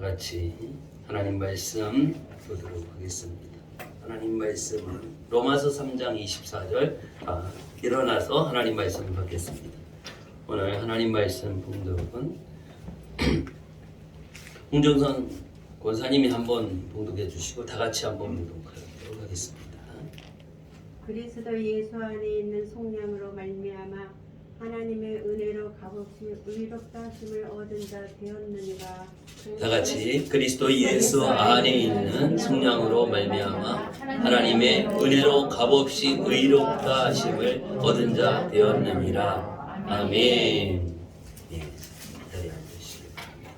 같이 하나님 말씀 보도록 하겠습니다. 하나님 말씀은 로마서 3장 24절 일어나서 하나님 말씀을 받겠습니다. 오늘 하나님 말씀 봉독은 홍정선 권사님이 한번 봉독해 주시고 다 같이 한번 봉독하도록 하겠습니다. 그리스도 예수 안에 있는 속량으로 말미암아 하나님의 은혜로 값없이 의롭다 하심을 얻은 자 되었느니라. 다 같이 그리스도 예수 안에 있는 속량으로 말미암아 하나님의 은혜로 값없이 의롭다 하심을 얻은 자 되었느니라. 아멘. 예, 자리에 앉으시기 바랍니다.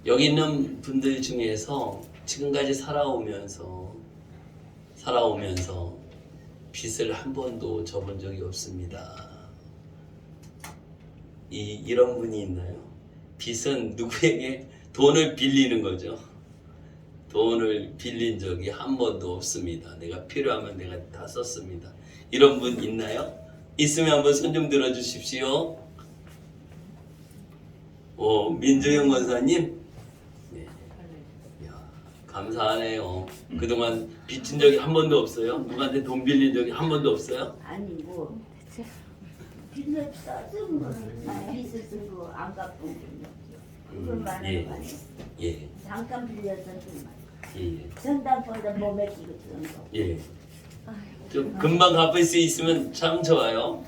여기 있는 분들 중에서 지금까지 살아오면서 빚을 한 번도 져본 적이 없습니다. 이런 분이 있나요? 빚은 누구에게 돈을 빌리는 거죠. 돈을 빌린 적이 한 번도 없습니다. 내가 필요하면 내가 다 썼습니다. 이런 분 있나요? 있으면 한번 손 좀 들어 주십시오. 민주영 권사님. 네. 이야, 감사하네요. 그동안 빚진 적이 한 번도 없어요? 누구한테 돈 빌린 적이 한 번도 없어요? 아니 뭐 빚을 써준 거는 빚을 쓴 거 안 갚은 거 그건 많은 거 아니에요. 예. 잠깐 빌렸던 돈만 예. 전담보다 몸에 끼고 쓰는 거. 예. 좀 금방 갚을 수 있으면 참 좋아요.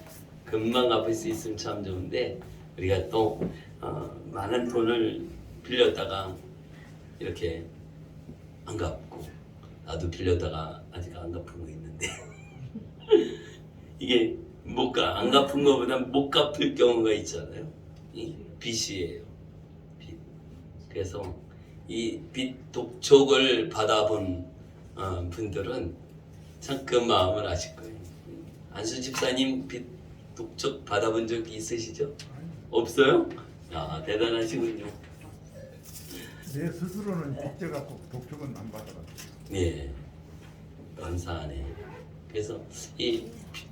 금방 갚을 수 있으면 참 좋은데 우리가 또 많은 돈을 빌렸다가 이렇게 안 갚고 나도 빌렸다가 아직 안 갚은 거 있는데 이게 안 갚은 거보다 못 갚을 경우가 있잖아요. 이 빚이에요. 빚. 그래서 이 빚 독촉을 받아본 분들은 참 그 마음을 아실 거예요. 안수 집사님 빚 독촉 받아본 적 있으시죠? 없어요? 아, 대단하시군요. 내 스스로는 빚져갖고 독촉은 안 받아가지고. 예, 감사하네. 그래서 이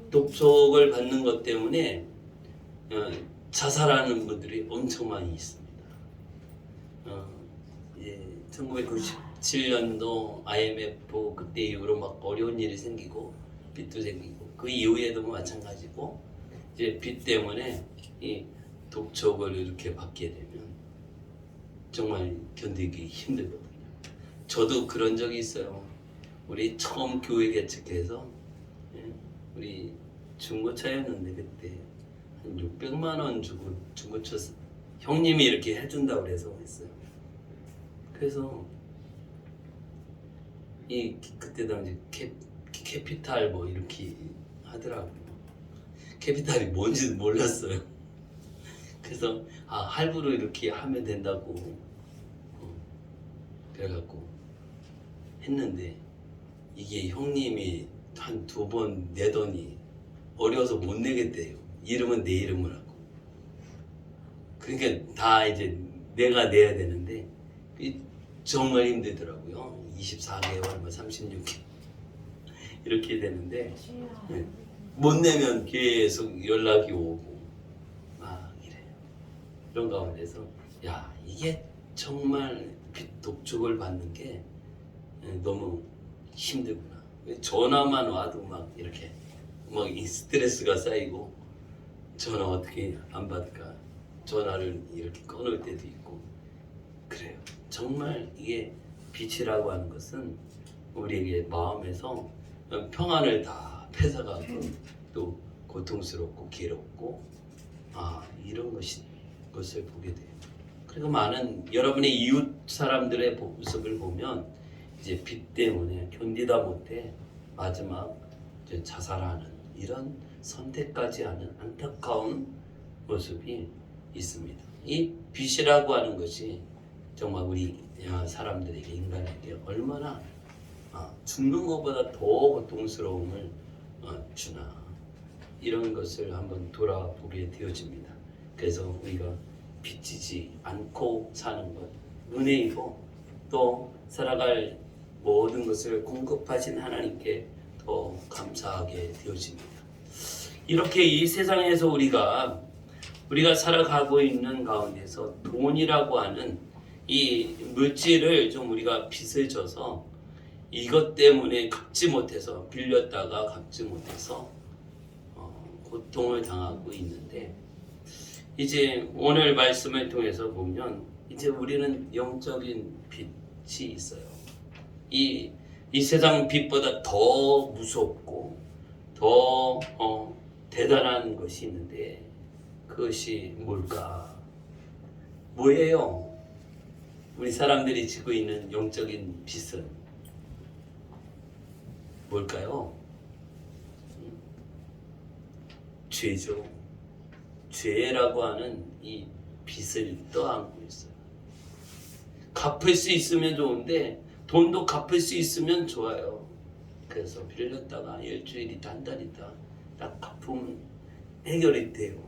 독촉을 받는 것 때문에 자살하는 분들이 엄청 많이 있습니다. 1997년도 IMF 그때 이후로 막 어려운 일이 생기고 빚도 생기고 그 이후에도 마찬가지고 이제 빚 때문에 이 독촉을 이렇게 받게 되면 정말 견디기 힘들거든요. 저도 그런 적이 있어요. 우리 처음 교회 개척해서 우리 중고차였는데 그때 한 600만 원 주고 중고차 형님이 이렇게 해준다고 그래서 했어요. 그래서 그때 당시 캐피탈 뭐 이렇게 하더라고요. 캐피탈이 뭔지도 몰랐어요. 그래서 할부로 이렇게 하면 된다고 그래갖고 했는데 이게 형님이 한 2번 내더니 어려워서 못 내겠대요. 이름은 내 이름을 하고. 그러니까 다 이제 내가 내야 되는데 정말 힘들더라고요. 24개월, 36개월 이렇게 되는데 못 내면 계속 연락이 오고 막 이래요. 이런 가운데서 이게 정말 빚 독촉을 받는 게 너무 힘들구나. 전화만 와도 막 이렇게 막 이 스트레스가 쌓이고 전화 어떻게 안 받을까 전화를 이렇게 끊을 때도 있고 그래요. 정말 이게 빚이라고 하는 것은 우리에게 마음에서 평안을 다 뺏어가고 또 고통스럽고 괴롭고 이런 것을 보게 돼요. 그리고 많은 여러분의 이웃 사람들의 모습을 보면 이제 빚 때문에 견디다 못해 마지막 이제 자살하는 이런 선택까지 하는 안타까운 모습이 있습니다. 이 빚이라고 하는 것이 정말 우리 사람들에게 인간에게 얼마나 죽는 것보다 더 고통스러움을 주나 이런 것을 한번 돌아보게 되어집니다. 그래서 우리가 빚지지 않고 사는 것 은혜이고 또 살아갈 모든 것을 공급하신 하나님께 더 감사하게 되어집니다. 이렇게 이 세상에서 우리가 우리가 살아가고 있는 가운데서 돈이라고 하는 이 물질을 좀 우리가 빚을 져서 이것 때문에 갚지 못해서 빌렸다가 갚지 못해서 고통을 당하고 있는데, 이제 오늘 말씀을 통해서 보면 이제 우리는 영적인 빚이 있어요. 이 세상 빚보다 더 무섭고 더 대단한 것이 있는데, 그것이 뭘까? 뭐예요? 우리 사람들이 지고 있는 영적인 빚은 뭘까요? 죄죠. 죄라고 하는 이 빚을 떠안고 있어요. 갚을 수 있으면 좋은데, 돈도 갚을 수 있으면 좋아요. 그래서 빌렸다가 일주일이다 한 달이다 딱 갚으면 해결이 돼요.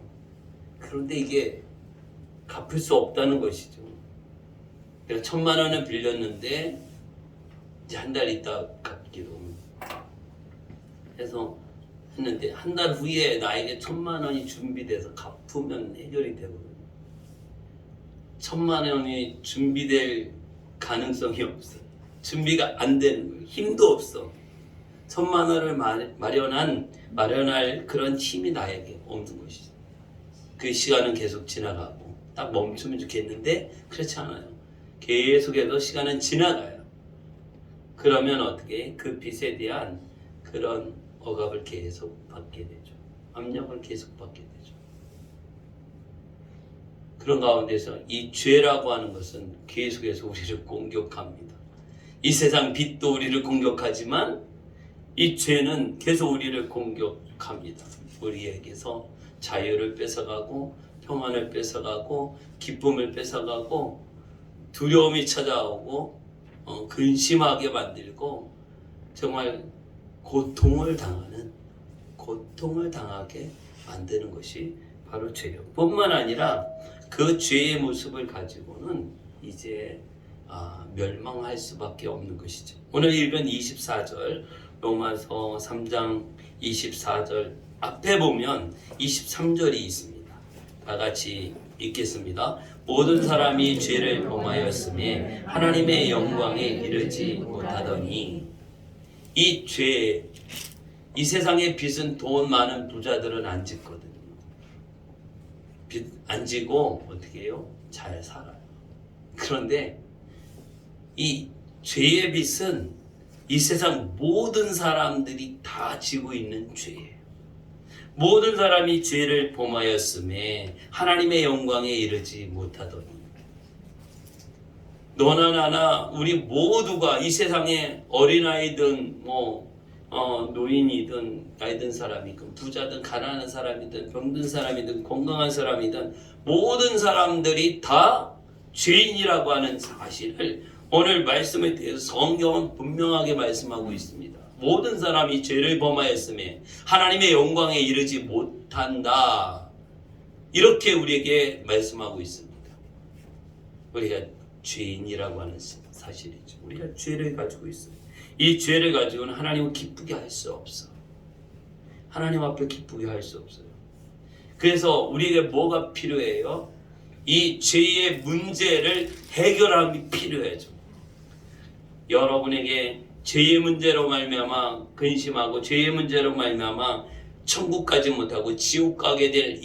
그런데 이게 갚을 수 없다는 것이죠. 내가 1,000만 원을 빌렸는데 이제 한 달 있다 갚기로 해서 했는데, 한 달 후에 나에게 1,000만 원이 준비돼서 갚으면 해결이 되거든요. 1,000만 원이 준비될 가능성이 없어. 준비가 안 되는 거예요. 힘도 없어. 1,000만 원을 마련할 그런 힘이 나에게 없는 것이죠. 그 시간은 계속 지나가고 딱 멈추면 좋겠는데 그렇지 않아요. 계속해서 시간은 지나가요. 그러면 어떻게? 그 빚에 대한 그런 억압을 계속 받게 되죠. 압력을 계속 받게 되죠. 그런 가운데서 이 죄라고 하는 것은 계속해서 우리를 공격합니다. 이 세상 빚도 우리를 공격하지만 이 죄는 계속 우리를 공격합니다. 우리에게서 자유를 뺏어가고 평안을 뺏어가고 기쁨을 뺏어가고 두려움이 찾아오고 근심하게 만들고 정말 고통을 당하게 만드는 것이 바로 죄요. 뿐만 아니라 그 죄의 모습을 가지고는 이제 멸망할 수밖에 없는 것이죠. 오늘 읽은 24절, 로마서 3장 24절 앞에 보면 23절이 있습니다. 다 같이 읽겠습니다. 모든 사람이 죄를 범하였음에 하나님의 영광에 이르지 못하더니. 이 죄, 이 세상의 빚은 돈 많은 부자들은 안 짓거든요. 빚 안 지고 어떻게 해요? 잘 살아요. 그런데 이 죄의 빚은 이 세상 모든 사람들이 다 지고 있는 죄예요. 모든 사람이 죄를 범하였음에 하나님의 영광에 이르지 못하더니. 너나 나나 우리 모두가 이 세상에 어린아이든 노인이든 나이든 사람이든 부자든 가난한 사람이든 병든 사람이든 건강한 사람이든 모든 사람들이 다 죄인이라고 하는 사실을 오늘 말씀에 대해서 성경은 분명하게 말씀하고 있습니다. 모든 사람이 죄를 범하였음에 하나님의 영광에 이르지 못한다. 이렇게 우리에게 말씀하고 있습니다. 우리가 죄인이라고 하는 사실이죠. 우리가 죄를 가지고 있어요. 이 죄를 가지고는 하나님을 기쁘게 할 수 없어. 하나님 앞에 기쁘게 할 수 없어요. 그래서 우리에게 뭐가 필요해요? 이 죄의 문제를 해결함이 필요해죠. 여러분에게 죄의 문제로 말미암아 근심하고 죄의 문제로 말미암아 천국 가지 못하고 지옥 가게 될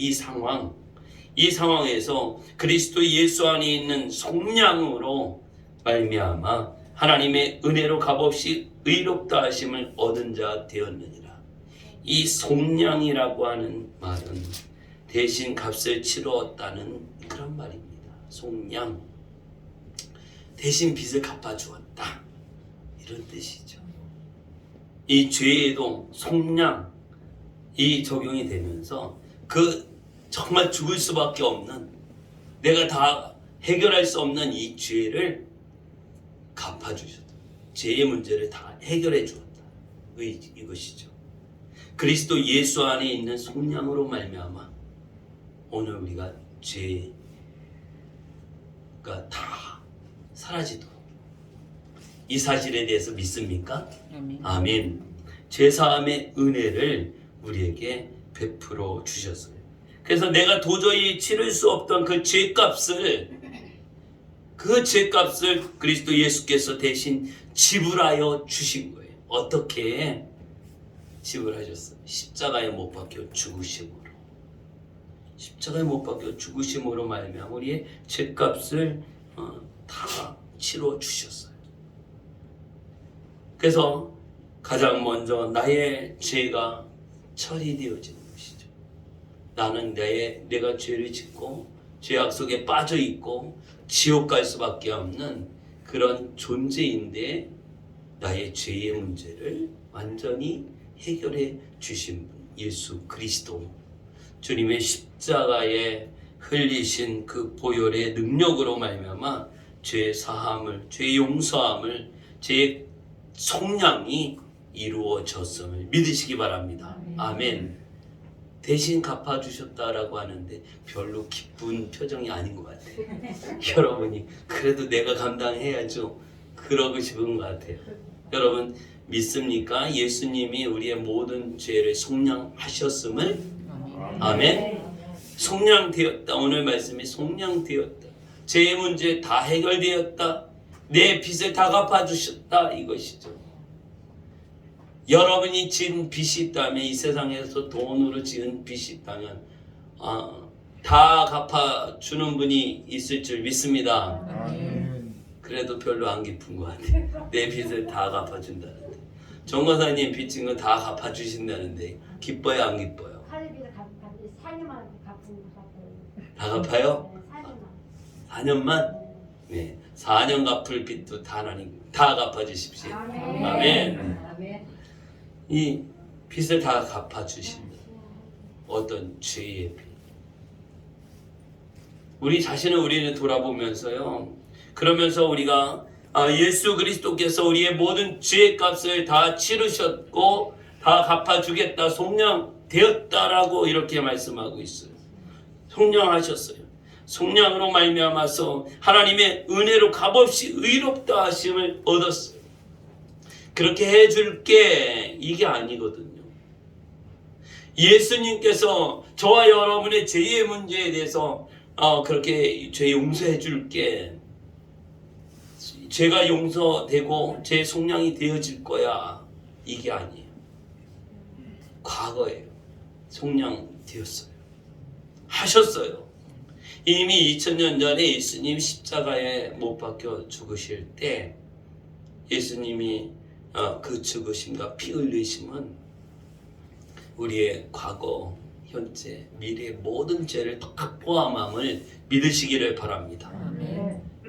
이 상황에서 그리스도 예수 안에 있는 속량으로 말미암아 하나님의 은혜로 값없이 의롭다 하심을 얻은 자 되었느니라. 이 속량이라고 하는 말은 대신 값을 치루었다는 그런 말입니다. 속량, 대신 빚을 갚아주었다, 이런 뜻이죠. 이 죄에도 속량이 적용이 되면서 그 정말 죽을 수밖에 없는, 내가 다 해결할 수 없는 이 죄를 갚아주셨다. 죄의 문제를 다 해결해 주었다. 이것이죠. 그리스도 예수 안에 있는 속량으로 말미암아 오늘 우리가 죄가 다 사라지도록, 이 사실에 대해서 믿습니까? 아멘. 죄사함의 은혜를 우리에게 베풀어 주셨어요. 그래서 내가 도저히 치를 수 없던 그 죄값을 그리스도 예수께서 대신 지불하여 주신 거예요. 어떻게 지불하셨어요? 십자가에 못 박혀 죽으심으로. 십자가에 못 박혀 죽으심으로 말미암아 우리의 죄값을 다 치러 주셨어요. 그래서 가장 먼저 나의 죄가 처리되어지는 것이죠. 나는 내가 죄를 짓고 죄악 속에 빠져 있고 지옥 갈 수밖에 없는 그런 존재인데 나의 죄의 문제를 완전히 해결해 주신 분, 예수 그리스도. 주님의 십자가에 흘리신 그 보혈의 능력으로 말미암아 죄 사함을, 죄 용서함을, 죄 속량이 이루어졌음을 믿으시기 바랍니다. 아멘. 대신 갚아주셨다라고 하는데 별로 기쁜 표정이 아닌 것 같아요. 여러분이 그래도 내가 감당해야죠. 그러고 싶은 것 같아요. 여러분 믿습니까? 예수님이 우리의 모든 죄를 속량하셨음을? 아멘. 속량되었다. 오늘 말씀이 속량되었다. 죄의 문제 다 해결되었다. 내 빚을 다 갚아주셨다. 이것이죠. 여러분이 지은 빚이 있다면, 이 세상에서 돈으로 지은 빚이 있다면 다 갚아주는 분이 있을 줄 믿습니다. 그래도 별로 안 기쁜 것 같아요. 내 빚을 다 갚아준다는데. 정과사님 빚 진 거 다 갚아주신다는데 기뻐요 안 기뻐요? 카드비를 갚았는데 4년만 갚은 것 같아요. 다 갚아요? 네, 4년만. 4년만? 네, 4년 갚을 빚도 다 갚아주십시오. 아멘. 이 빚을 다 갚아주신다. 어떤 죄의 빚. 우리 자신을 우리는 돌아보면서요. 그러면서 우리가 예수 그리스도께서 우리의 모든 죄의 값을 다 치르셨고 다 갚아주겠다, 속량되었다라고 이렇게 말씀하고 있어요. 속량하셨어요. 속량으로 말미암아서 하나님의 은혜로 값없이 의롭다 하심을 얻었어요. 그렇게 해줄게 이게 아니거든요. 예수님께서 저와 여러분의 죄의 문제에 대해서 그렇게 죄 용서해 줄게, 죄가 용서되고 죄 속량이 되어질 거야, 이게 아니에요. 과거예요. 속량되었어요. 하셨어요. 이미 2000년 전에 예수님 십자가에 못 박혀 죽으실 때 예수님이 그 죽으심과 피 흘리심은 우리의 과거, 현재, 미래 모든 죄를 다 포함함을 믿으시기를 바랍니다.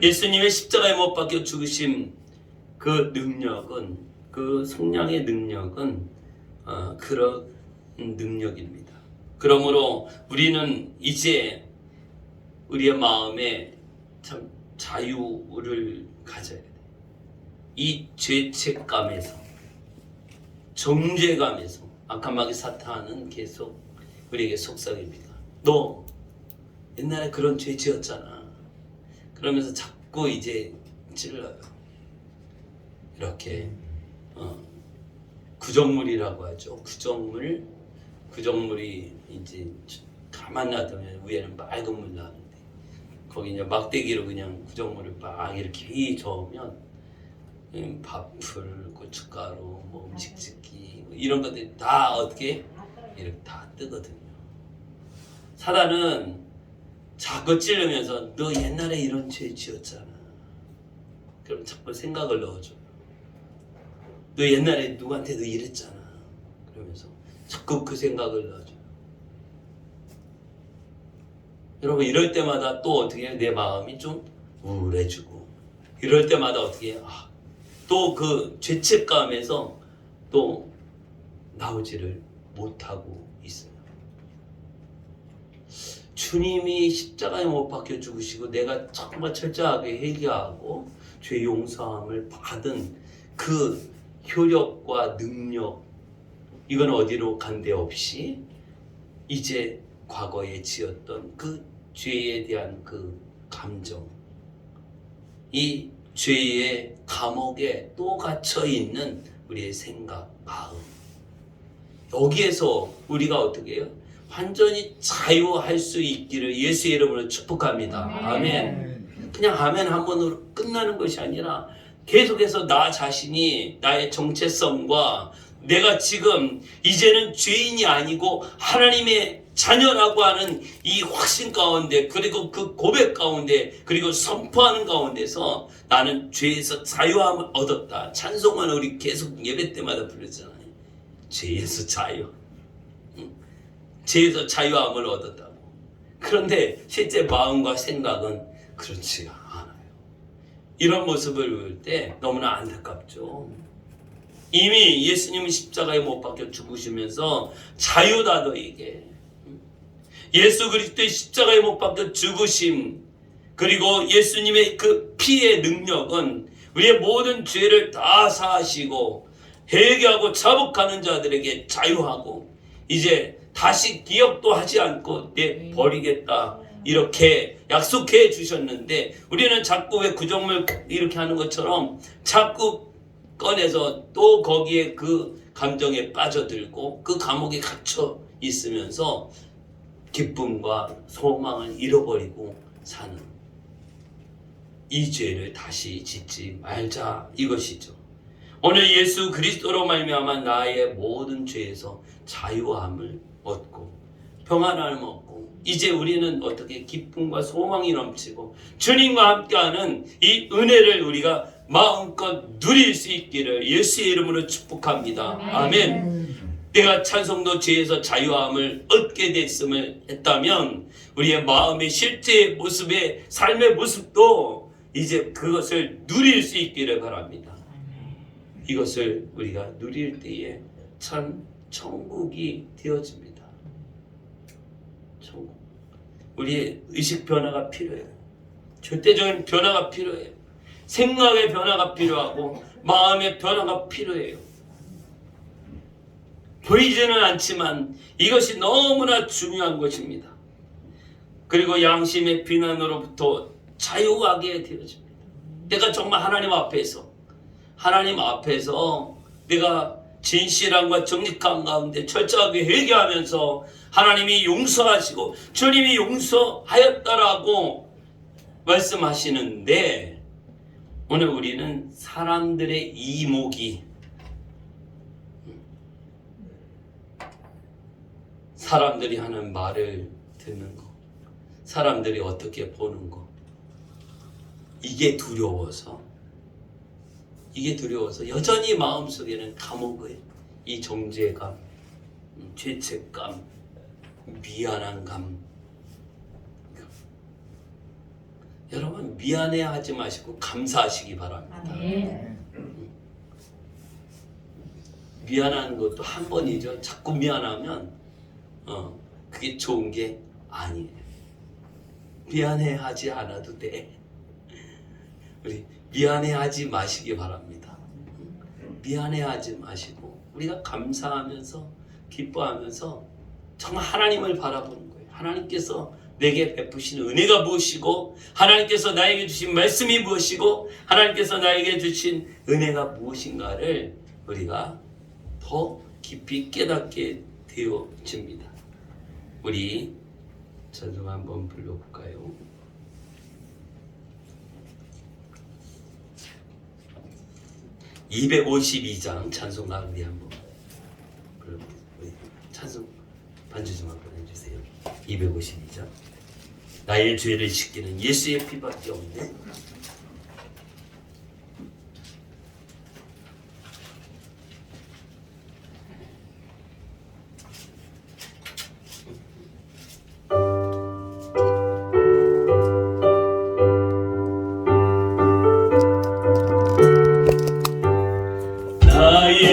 예수님의 십자가에 못 박혀 죽으심 그 능력은, 그 속량의 능력은 그런 능력입니다. 그러므로 우리는 이제 우리의 마음에 참 자유를 가져야 돼요. 이 죄책감에서, 정죄감에서 악한 사탄은 계속 우리에게 속삭입니다. 너 옛날에 그런 죄 지었잖아. 그러면서 자꾸 이제 찔러요. 이렇게 구정물이라고 하죠. 구정물이 이제 가만 놔두면 위에는 맑은 물 나는데 거기 이제 막대기로 그냥 구정물을 막 이렇게 저으면 밥풀, 고춧가루, 뭐 음식 짓기 이런 것들이 다 어떻게 이렇게 다 뜨거든요. 사단은 자꾸 찌르면서 너 옛날에 이런 죄 지었잖아. 그럼 자꾸 생각을 넣어줘요. 너 옛날에 누구한테도 이랬잖아. 그러면서 자꾸 그 생각을 넣어줘요. 여러분 이럴 때마다 또 어떻게 내 마음이 좀 우울해지고, 이럴 때마다 어떻게 또 그 죄책감에서 또 나오지를 못하고 있어요. 주님이 십자가에 못 박혀 죽으시고 내가 정말 철저하게 회개하고 죄 용서함을 받은 그 효력과 능력, 이건 어디로 간데 없이 이제 과거에 지었던 그 죄에 대한 그 감정, 이 죄의 감옥에 또 갇혀있는 우리의 생각, 마음, 여기에서 우리가 어떻게 해요? 완전히 자유할 수 있기를 예수의 이름으로 축복합니다. 아멘. 그냥 아멘 한 번으로 끝나는 것이 아니라 계속해서 나 자신이 나의 정체성과 내가 지금 이제는 죄인이 아니고 하나님의 자녀라고 하는 이 확신 가운데, 그리고 그 고백 가운데, 그리고 선포하는 가운데서 나는 죄에서 자유함을 얻었다. 찬송은 우리 계속 예배 때마다 부르잖아요. 죄에서 자유. 죄에서 자유함을 얻었다고. 그런데 실제 마음과 생각은 그렇지가 않아요. 이런 모습을 볼 때 너무나 안타깝죠. 이미 예수님은 십자가에 못 박혀 죽으시면서 자유다 너에게. 예수 그리스도의 십자가에 못 박혀 죽으심, 그리고 예수님의 그 피의 능력은 우리의 모든 죄를 다 사하시고 회개하고 자복하는 자들에게 자유하고 이제 다시 기억도 하지 않고 내 버리겠다 이렇게 약속해 주셨는데, 우리는 자꾸 왜 구정물 이렇게 하는 것처럼 자꾸 꺼내서 또 거기에 그 감정에 빠져들고 그 감옥에 갇혀 있으면서 기쁨과 소망을 잃어버리고 사는 이 죄를 다시 짓지 말자 이것이죠. 오늘 예수 그리스도로 말미암아 나의 모든 죄에서 자유함을 얻고 평안함을 얻고 이제 우리는 어떻게 기쁨과 소망이 넘치고 주님과 함께하는 이 은혜를 우리가 마음껏 누릴 수 있기를 예수의 이름으로 축복합니다. 아멘. 내가 찬송도 죄에서 자유함을 얻게 됐음을 했다면 우리의 마음의 실제 모습의 삶의 모습도 이제 그것을 누릴 수 있기를 바랍니다. 이것을 우리가 누릴 때에 참 천국이 되어집니다. 천국. 우리의 의식 변화가 필요해요. 절대적인 변화가 필요해요. 생각의 변화가 필요하고 마음의 변화가 필요해요. 보이지는 않지만 이것이 너무나 중요한 것입니다. 그리고 양심의 비난으로부터 자유하게 되어집니다. 내가 정말 하나님 앞에서 내가 진실함과 정직함 가운데 철저하게 회개하면서 하나님이 용서하시고 주님이 용서하였다라고 말씀하시는데, 오늘 우리는 사람들의 이목이, 사람들이 하는 말을 듣는 거, 사람들이 어떻게 보는 거, 이게 두려워서 여전히 마음속에는 감옥의 이 정죄감, 죄책감, 미안한 감. 여러분 미안해하지 마시고 감사하시기 바랍니다. 미안한 것도 한 번이죠. 자꾸 미안하면 그게 좋은 게 아니에요. 미안해하지 않아도 돼. 우리 미안해하지 마시기 바랍니다. 미안해하지 마시고 우리가 감사하면서 기뻐하면서 정말 하나님을 바라보는 거예요. 하나님께서 내게 베푸신 은혜가 무엇이고, 하나님께서 나에게 주신 말씀이 무엇이고, 하나님께서 나에게 주신 은혜가 무엇인가를 우리가 더 깊이 깨닫게 되어집니다. 우리 찬송 한번 불러볼까요? (252장) 찬송 가운데 한번 불러볼까요? 찬송 반주 좀 한번 해주세요. 252장. 나의 죄를 씻기는 예수의 피밖에 없네.